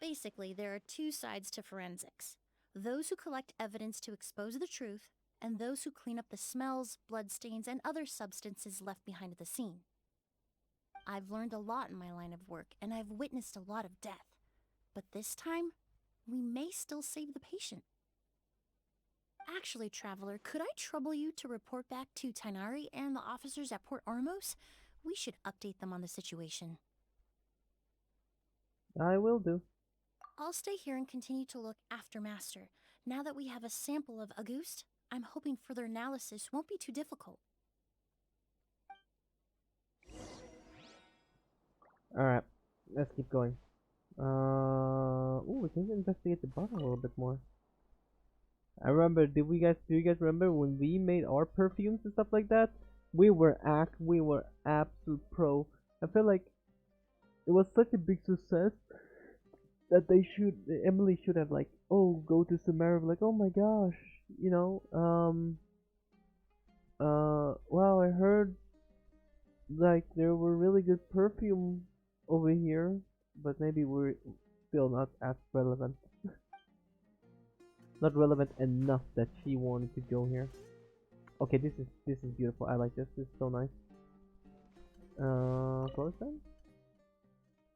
Basically, there are two sides to forensics. Those who collect evidence to expose the truth, and those who clean up the smells, bloodstains, and other substances left behind at the scene. I've learned a lot in my line of work, and I've witnessed a lot of death. But this time, we may still save the patient. Actually, Traveler, could I trouble you to report back to Tighnari and the officers at Port Ormos? We should update them on the situation. I will do. I'll stay here and continue to look after Master. Now that we have a sample of Auguste, I'm hoping further analysis won't be too difficult. Alright, let's keep going. Ooh, we can investigate the bottle a little bit more. I remember, do you guys remember when we made our perfumes and stuff like that? We were absolute pro. I feel like it was such a big success that Emily should have like, oh, go to Samara, like, oh my gosh, you know, wow, I heard like there were really good perfume over here, but maybe we're still not as relevant. Not relevant enough that she wanted to go here. Okay, this is beautiful. I like this. This is so nice. Flower stand?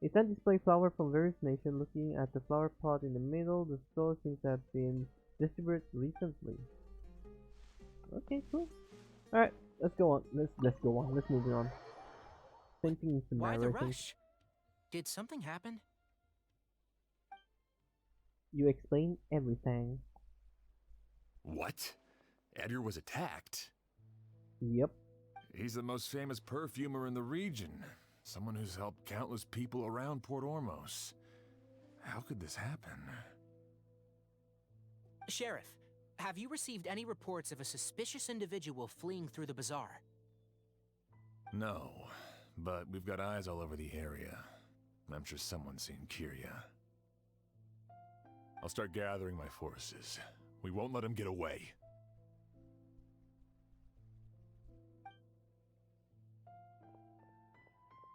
A stand display flower from various nations. Looking at the flower pot in the middle, the store seems to have been distributed recently. Okay, cool. All right, let's go on. Let's go on. Let's move on. Thinking is the Why matter. the rush? Did something happen? You explain everything. What? Edgar was attacked? Yep. He's the most famous perfumer in the region. Someone who's helped countless people around Port Ormos. How could this happen? Sheriff, have you received any reports of a suspicious individual fleeing through the bazaar? No, but we've got eyes all over the area. I'm sure someone's seen Kiria. I'll start gathering my forces. We won't let him get away.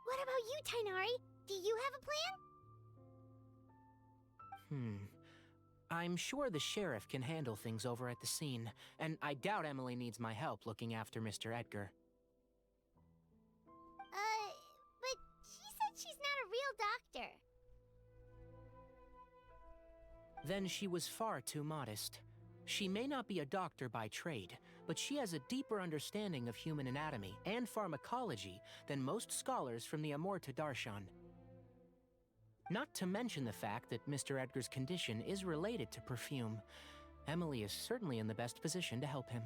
What about you, Tighnari? Do you have a plan? I'm sure the sheriff can handle things over at the scene, and I doubt Emily needs my help looking after Mr. Edgar. But she said she's not a real doctor. Then she was far too modest. She may not be a doctor by trade, but she has a deeper understanding of human anatomy and pharmacology than most scholars from the Amorta Darshan. Not to mention the fact that Mr. Edgar's condition is related to perfume. Emily is certainly in the best position to help him.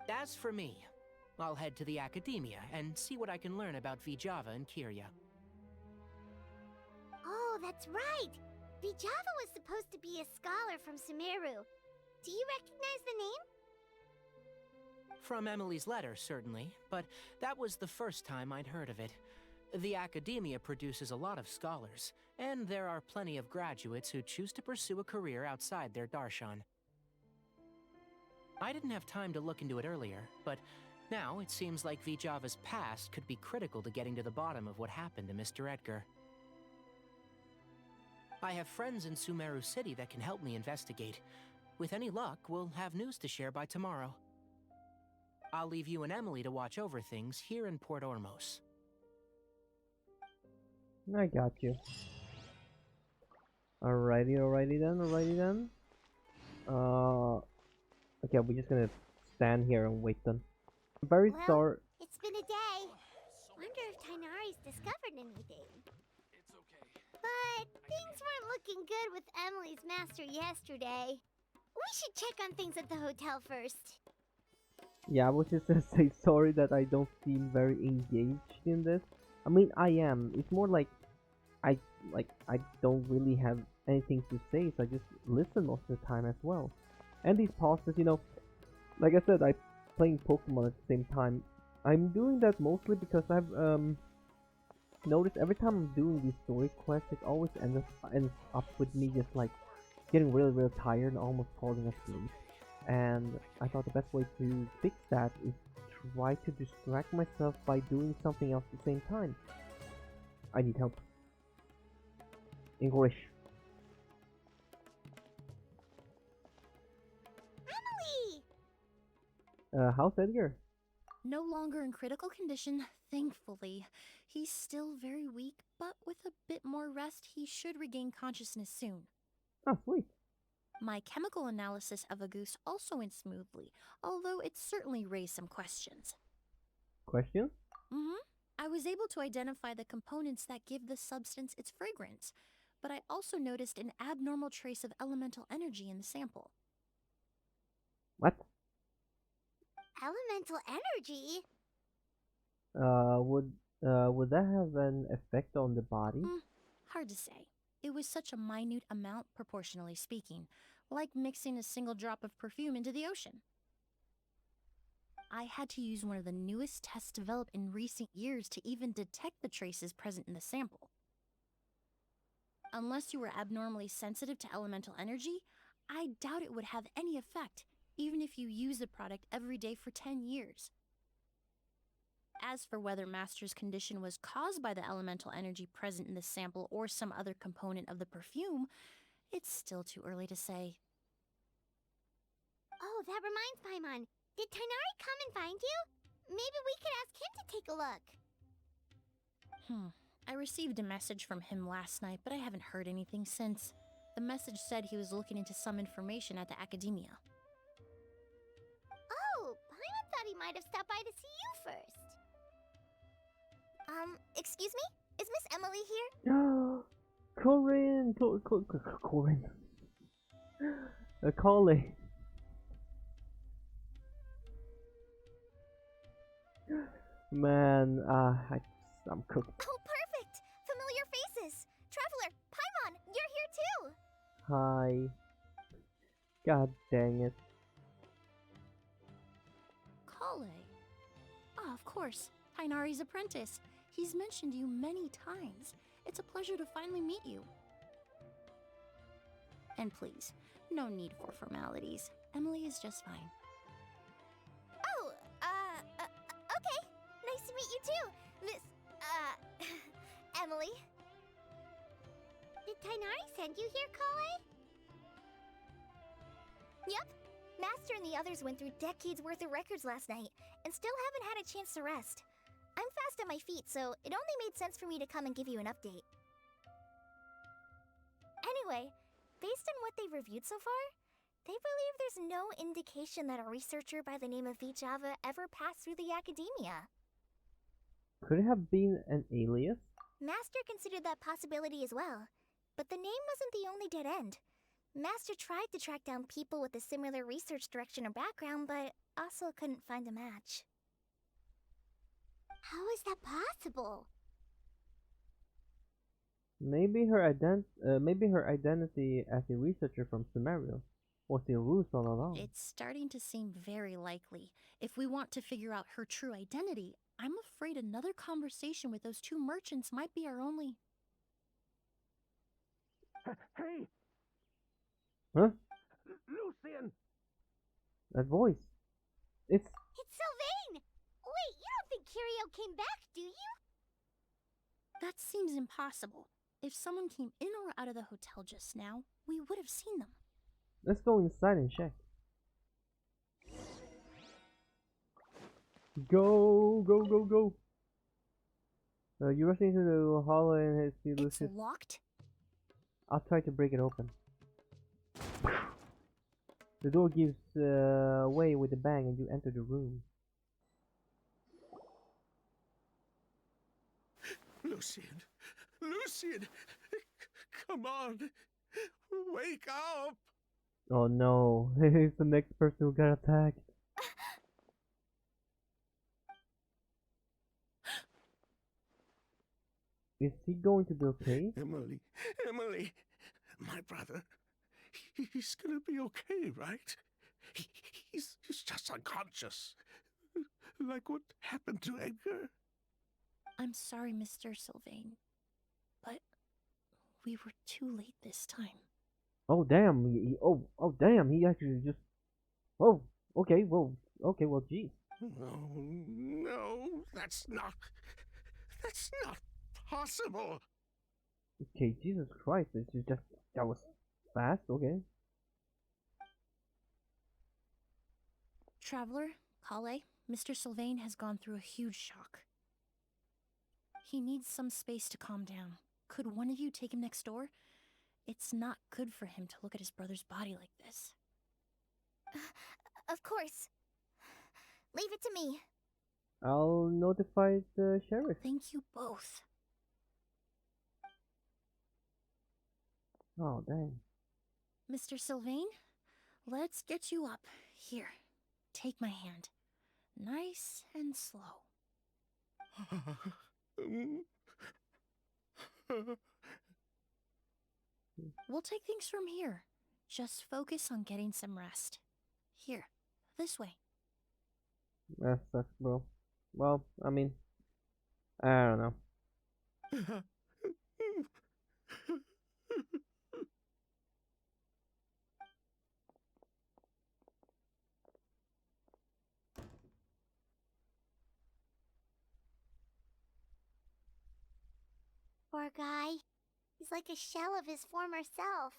As for me, I'll head to the academia and see what I can learn about Vijava and Kiria. Oh, that's right! Vijava was supposed to be a scholar from Sumeru. Do you recognize the name? From Emily's letter, certainly, but that was the first time I'd heard of it. The academia produces a lot of scholars, and there are plenty of graduates who choose to pursue a career outside their darshan. I didn't have time to look into it earlier, but now it seems like Vijava's past could be critical to getting to the bottom of what happened to Mr. Edgar. I have friends in Sumeru City that can help me investigate. With any luck, we'll have news to share by tomorrow. I'll leave you and Emily to watch over things here in Port Ormos. I got you. Alrighty then. Okay, we're just gonna stand here and wait then. I'm very sorry. It's been a day. Wonder if Tighnari's discovered anything. It's okay. But things weren't looking good with Emily's master yesterday. We should check on things at the hotel first. Yeah, I was just gonna say sorry that I don't seem very engaged in this. I mean, I am. It's more like I don't really have anything to say, so I just listen most of the time as well. And these pauses, you know, like I said, I'm playing Pokemon at the same time. I'm doing that mostly because I've noticed every time I'm doing these story quests, it always ends up with me just like getting really tired and almost falling asleep. And I thought the best way to fix that is try to distract myself by doing something else at the same time. I need help. English. EMILIE! How's Edgar? No longer in critical condition, thankfully. He's still very weak, but with a bit more rest, he should regain consciousness soon. Oh, sweet. My chemical analysis of a goose also went smoothly, although it certainly raised some questions. Questions? I was able to identify the components that give the substance its fragrance, but I also noticed an abnormal trace of elemental energy in the sample. What? Elemental energy? Would that have an effect on the body? Hard to say. It was such a minute amount, proportionally speaking, like mixing a single drop of perfume into the ocean. I had to use one of the newest tests developed in recent years to even detect the traces present in the sample. Unless you were abnormally sensitive to elemental energy, I doubt it would have any effect, even if you use the product every day for 10 years. As for whether Master's condition was caused by the elemental energy present in the sample or some other component of the perfume, it's still too early to say. Oh, that reminds Paimon. Did Tighnari come and find you? Maybe we could ask him to take a look. I received a message from him last night, but I haven't heard anything since. The message said he was looking into some information at the academia. Oh, Paimon thought he might have stopped by to see you first. Excuse me? Is Miss EMILIE here? Corinne! Corinne. Collie. Man, I'm cooked. Oh, perfect! Familiar faces! Traveler, Paimon, you're here too! Hi. God dang it. Kale. Ah, of course. Tighnari's apprentice. He's mentioned you many times. It's a pleasure to finally meet you. And please, no need for formalities. EMILIE is just fine. Oh, okay. Nice to meet you too, Miss, EMILIE. Did Tighnari send you here, Kale? Yep. Master and the others went through decades worth of records last night, and still haven't had a chance to rest. I'm fast on my feet, so it only made sense for me to come and give you an update. Anyway, based on what they've reviewed so far, they believe there's no indication that a researcher by the name of Vijava ever passed through the academia. Could it have been an alias? Master considered that possibility as well, but the name wasn't the only dead end. Master tried to track down people with a similar research direction or background, but also couldn't find a match. How is that possible? Maybe her identity as a researcher from Sumeria was a ruse all along. It's starting to seem very likely. If we want to figure out her true identity, I'm afraid another conversation with those two merchants might be our only... Hey, Huh? Lucian! That voice. It's... It's Sylvain! Wait, you don't think Kirio came back, do you? That seems impossible. If someone came in or out of the hotel just now, we would have seen them. Let's go inside and check. Go, go, go, go. You rush into the hall and see It's Lucius. locked? I'll try to break it open. The door gives way with a bang and you enter the room. Lucian! Lucian! Come on! Wake up! Oh no, he's the next person who got attacked. Is he going to be okay? EMILIE! EMILIE! My brother. He's gonna be okay, right? He's just unconscious. Like what happened to Edgar? I'm sorry, Mr. Sylvain, but we were too late this time. Oh damn! Oh damn! He actually just. Oh, okay. Well, okay. Well, geez. Oh, no, that's not possible. Okay, Jesus Christ, that was fast, okay. Traveler, Kale, Mr. Sylvain has gone through a huge shock. He needs some space to calm down. Could one of you take him next door? It's not good for him to look at his brother's body like this. Of course. Leave it to me. I'll notify the sheriff. Thank you both. Oh, dang. Mr. Sylvain, let's get you up. Here, take my hand. Nice and slow. We'll take things from here. Just focus on getting some rest. Here, this way. That sucks, bro. Well, I mean, I don't know. Poor guy. He's like a shell of his former self.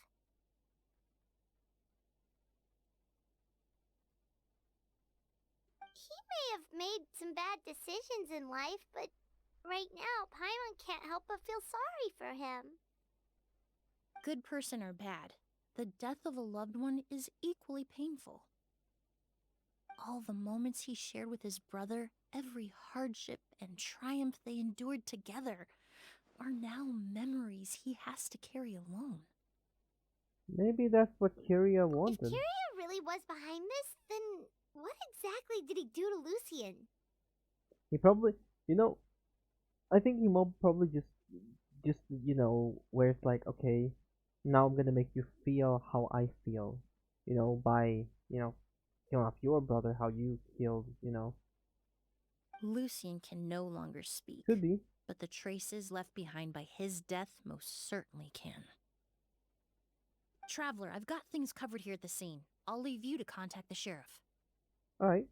He may have made some bad decisions in life, but right now, Paimon can't help but feel sorry for him. Good person or bad, the death of a loved one is equally painful. All the moments he shared with his brother, every hardship and triumph they endured together, are now memories he has to carry alone. Maybe that's what Kiria If wanted. Kiria really was behind this, then what exactly did he do to Lucian? He probably, you know, I think he probably just, you know, where it's like, okay, now I'm gonna make you feel how I feel, you know, by, you know, killing off your brother, how you killed, you know. Lucian can no longer speak, Could be. but the traces left behind by his death most certainly can. Traveler, I've got things covered here at the scene. I'll leave you to contact the sheriff. Alright.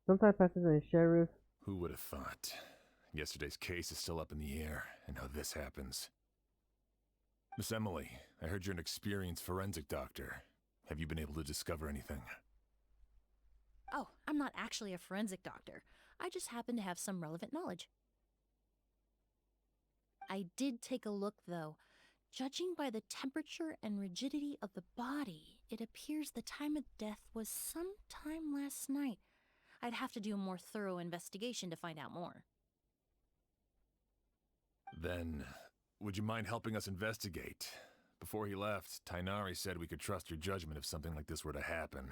Some time passes and the sheriff. Who would have thought? Yesterday's case is still up in the air, and now this happens. Miss Emily, I heard you're an experienced forensic doctor. Have you been able to discover anything? Oh, I'm not actually a forensic doctor. I just happen to have some relevant knowledge. I did take a look, though. Judging by the temperature and rigidity of the body, it appears the time of death was sometime last night. I'd have to do a more thorough investigation to find out more. Then, would you mind helping us investigate? Before he left, Tainari said we could trust your judgment if something like this were to happen.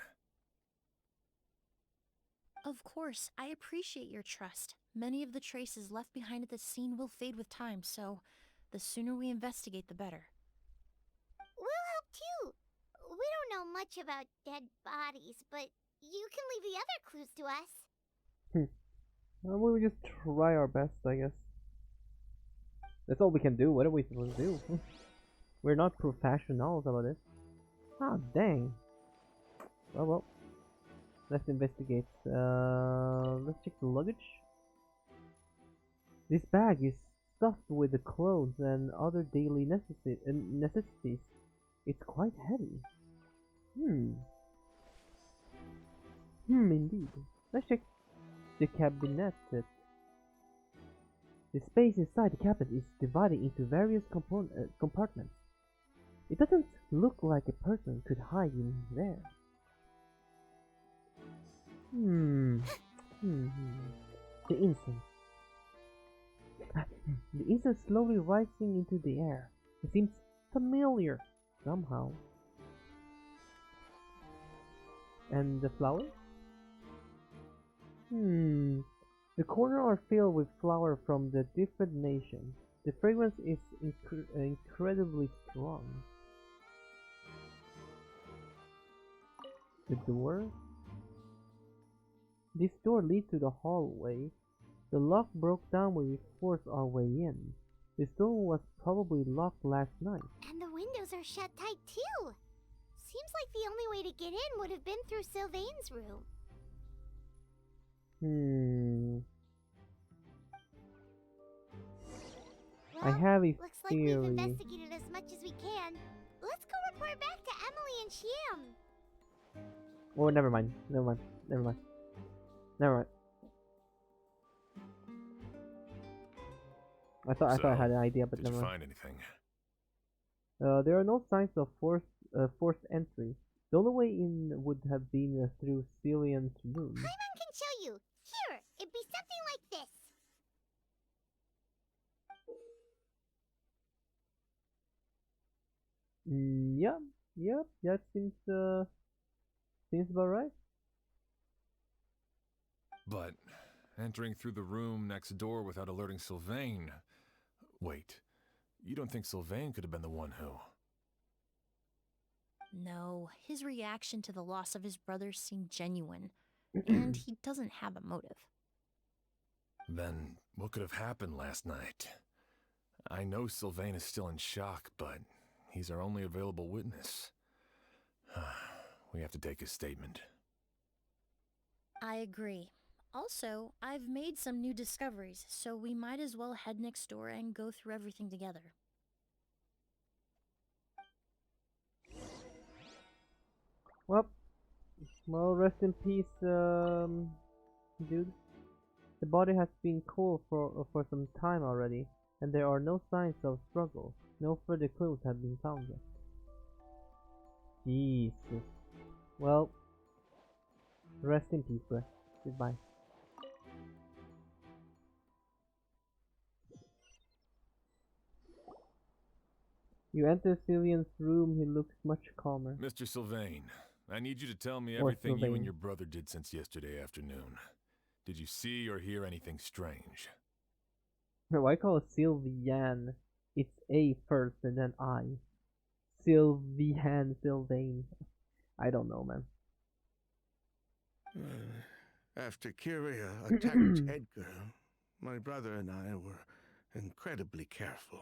Of course, I appreciate your trust. Many of the traces left behind at the scene will fade with time, so the sooner we investigate, the better. We'll help too. We don't know much about dead bodies, but you can leave the other clues to us. We'll just try our best, I guess. That's all we can do. What are we supposed to do? We're not professionals about this. Ah, dang. Well. Let's investigate. Let's check the luggage. This bag is stuffed with the clothes and other daily necessities. It's quite heavy. Indeed. Let's check the cabinet. The space inside the cabinet is divided into various compartments. It doesn't look like a person could hide in there. The incense. The incense slowly rising into the air. It seems familiar somehow. And the flowers? The corners are filled with flowers from the different nations. The fragrance is incredibly strong. The door? This door leads to the hallway. The lock broke down when we forced our way in. This door was probably locked last night. And the windows are shut tight too. Seems like the only way to get in would have been through Sylvain's room. Hmm. I Well, have a looks like we've theory. investigated as much as we can. Let's go report back to Emily and Shiam. Oh, never mind. Never mind. Never mind. Never mind. I thought I had an idea, but did you never mind. find anything? There are no signs of forced entry. The only way in would have been through Cillian's room. Paimon can show you. Here, it'd be something like this. Yep, yep, that seems about right. But entering through the room next door without alerting Sylvain. Wait, you don't think Sylvain could have been the one who? No, his reaction to the loss of his brother seemed genuine, and he doesn't have a motive. Then what could have happened last night? I know Sylvain is still in shock, but he's our only available witness. We have to take his statement. I agree. Also, I've made some new discoveries, so we might as well head next door and go through everything together. Well, rest in peace, dude. The body has been cold for some time already, and there are no signs of struggle. No further clues have been found yet. Jesus. Well, rest in peace, bro. Goodbye. You enter Cillian's room, he looks much calmer. Mr. Sylvain, I need you to tell me Or everything you Sylvain. and your brother did since yesterday afternoon. Did you see or hear anything strange? Why call it Sylvian? It's A first and then I. Sylvain. I don't know, man. After Kyria attacked Edgar, my brother and I were incredibly careful.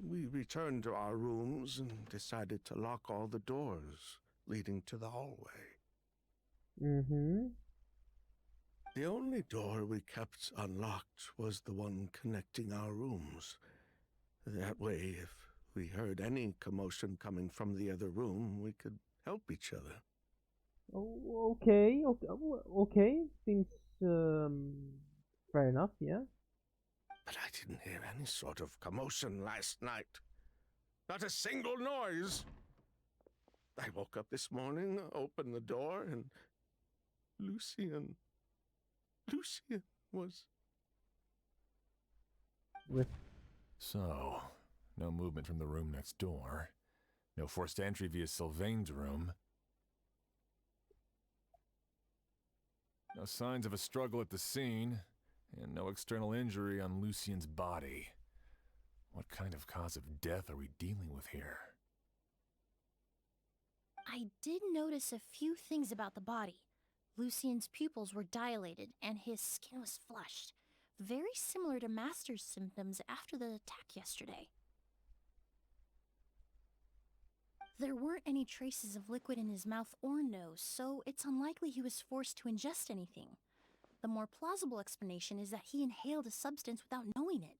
We returned to our rooms and decided to lock all the doors leading to the hallway. Mm-hmm. The only door we kept unlocked was the one connecting our rooms. That way, if we heard any commotion coming from the other room, we could help each other. Oh, okay. Okay. Seems fair enough. Yeah. But I didn't hear any sort of commotion last night. Not a single noise. I woke up this morning, opened the door, and Lucian was... With So, no movement from the room next door. No forced entry via Sylvain's room. No signs of a struggle at the scene, and no external injury on Lucian's body. What kind of cause of death are we dealing with here? I did notice a few things about the body. Lucian's pupils were dilated, and his skin was flushed, very similar to Master's symptoms after the attack yesterday. There weren't any traces of liquid in his mouth or nose, so it's unlikely he was forced to ingest anything. The more plausible explanation is that he inhaled a substance without knowing it,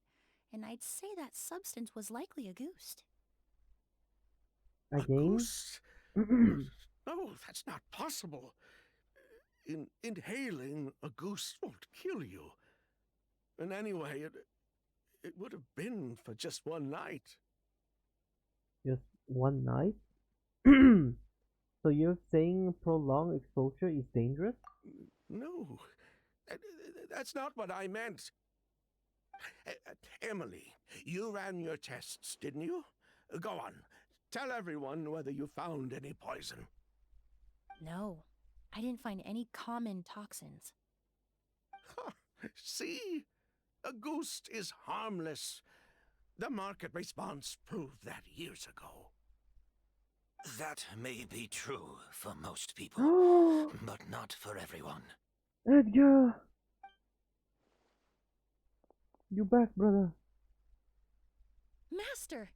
and I'd say that substance was likely a goose. A again. goose? No, that's not possible. Inhaling a goose won't kill you. And anyway, it would have been for just one night. Just one night. So you're saying prolonged exposure is dangerous? No, that's not what I meant. Emily, you ran your tests, didn't you? Go on. Tell everyone whether you found any poison. No, I didn't find any common toxins. See? A goose is harmless. The market response proved that years ago. That may be true for most people, but not for everyone. Edgar! You back, brother? Master!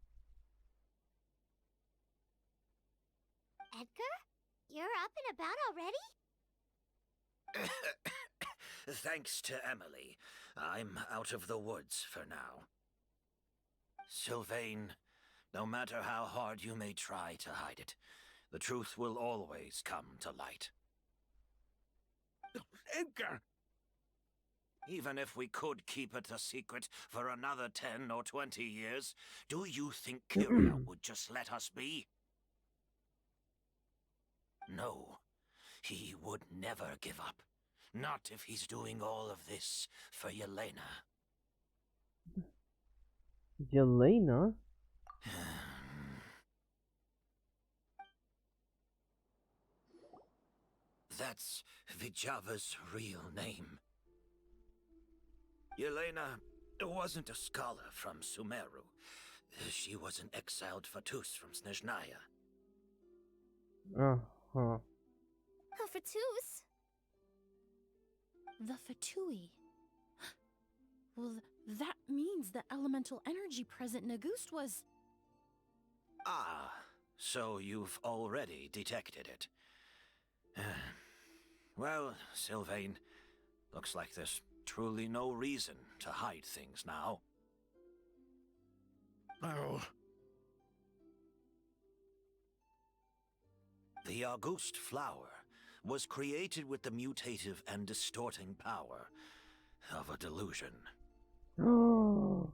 Edgar? You're up and about already? Thanks to Emily, I'm out of the woods for now. Sylvain, no matter how hard you may try to hide it, the truth will always come to light. Edgar! Even if we could keep it a secret for another 10 or 20 years, do you think Kyria would just let us be? No, he would never give up. Not if he's doing all of this for Yelena. Yelena? That's Vijava's real name. Yelena wasn't a scholar from Sumeru. She was an exiled Fatus from Snezhnaya. Uh-huh. A Fatus? The Fatui. Well, that means the elemental energy present in Auguste was... Ah, so you've already detected it. Well, Sylvain, looks like there's truly no reason to hide things now. Oh, The Auguste flower was created with the mutative and distorting power of a delusion. Oh,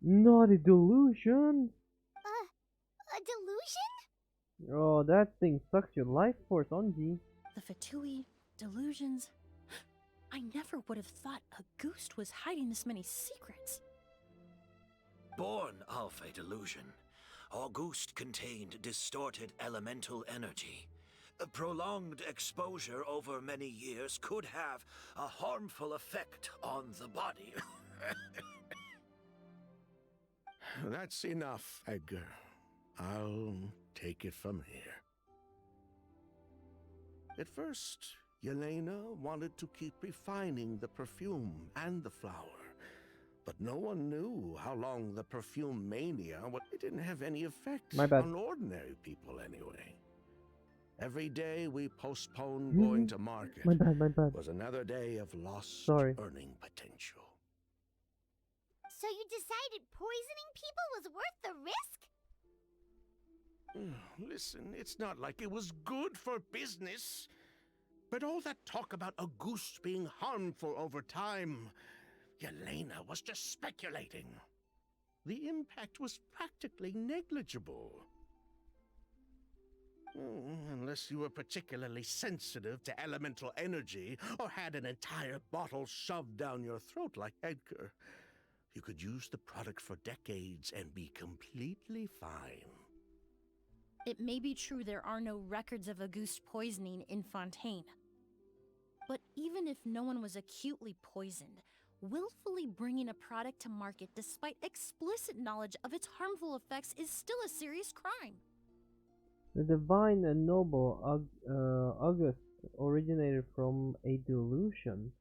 not a delusion. A delusion? Oh, that thing sucks your life force, Onji. The Fatui, delusions... I never would have thought Auguste was hiding this many secrets. Born of a delusion, Auguste contained distorted elemental energy. A prolonged exposure over many years could have a harmful effect on the body. that's enough, Edgar. I'll take it from here. At first, Yelena wanted to keep refining the perfume and the flower, but no one knew how long the perfume mania would. It didn't have any effect My bad. on ordinary people anyway. Every day we postponed going to market My bad. was another day of lost Sorry. earning potential. So you decided poisoning people was worth the risk? Listen, it's not like it was good for business. But all that talk about Auguste being harmful over time, Yelena was just speculating. The impact was practically negligible. Unless you were particularly sensitive to elemental energy or had an entire bottle shoved down your throat like Edgar, you could use the product for decades and be completely fine. It may be true there are no records of Auguste poisoning in Fontaine. But even if no one was acutely poisoned, willfully bringing a product to market despite explicit knowledge of its harmful effects is still a serious crime. The divine and noble August originated from a delusion.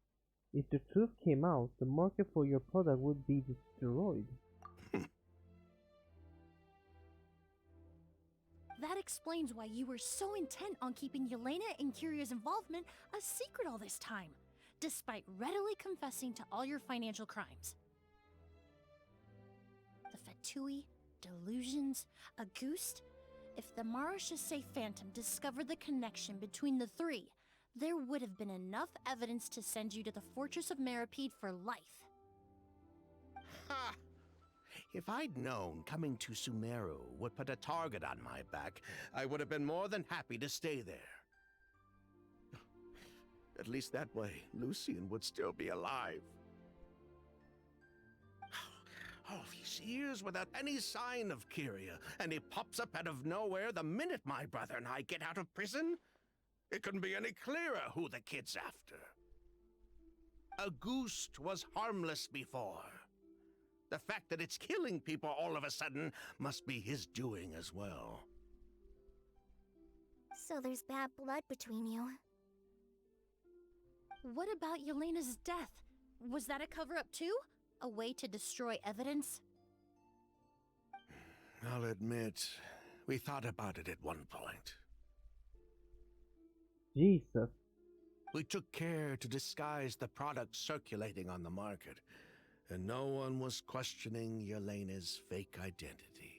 If the truth came out, the market for your product would be destroyed. That explains why you were so intent on keeping Yelena and Kyria's involvement a secret all this time, despite readily confessing to all your financial crimes. The Fatui, delusions, Auguste. If the Marechaussee Phantom discovered the connection between the three, there would have been enough evidence to send you to the Fortress of Meripede for life. Ha! If I'd known coming to Sumeru would put a target on my back, I would have been more than happy to stay there. At least that way, Lucian would still be alive. All these years without any sign of Kyria, and he pops up out of nowhere the minute my brother and I get out of prison? It couldn't be any clearer who the kid's after. Auguste was harmless before. The fact that it's killing people all of a sudden must be his doing as well. So there's bad blood between you. What about Yelena's death? Was that a cover-up too? A way to destroy evidence? I'll admit, we thought about it at one point. Jesus. We took care to disguise the products circulating on the market, and no one was questioning Yelena's fake identity.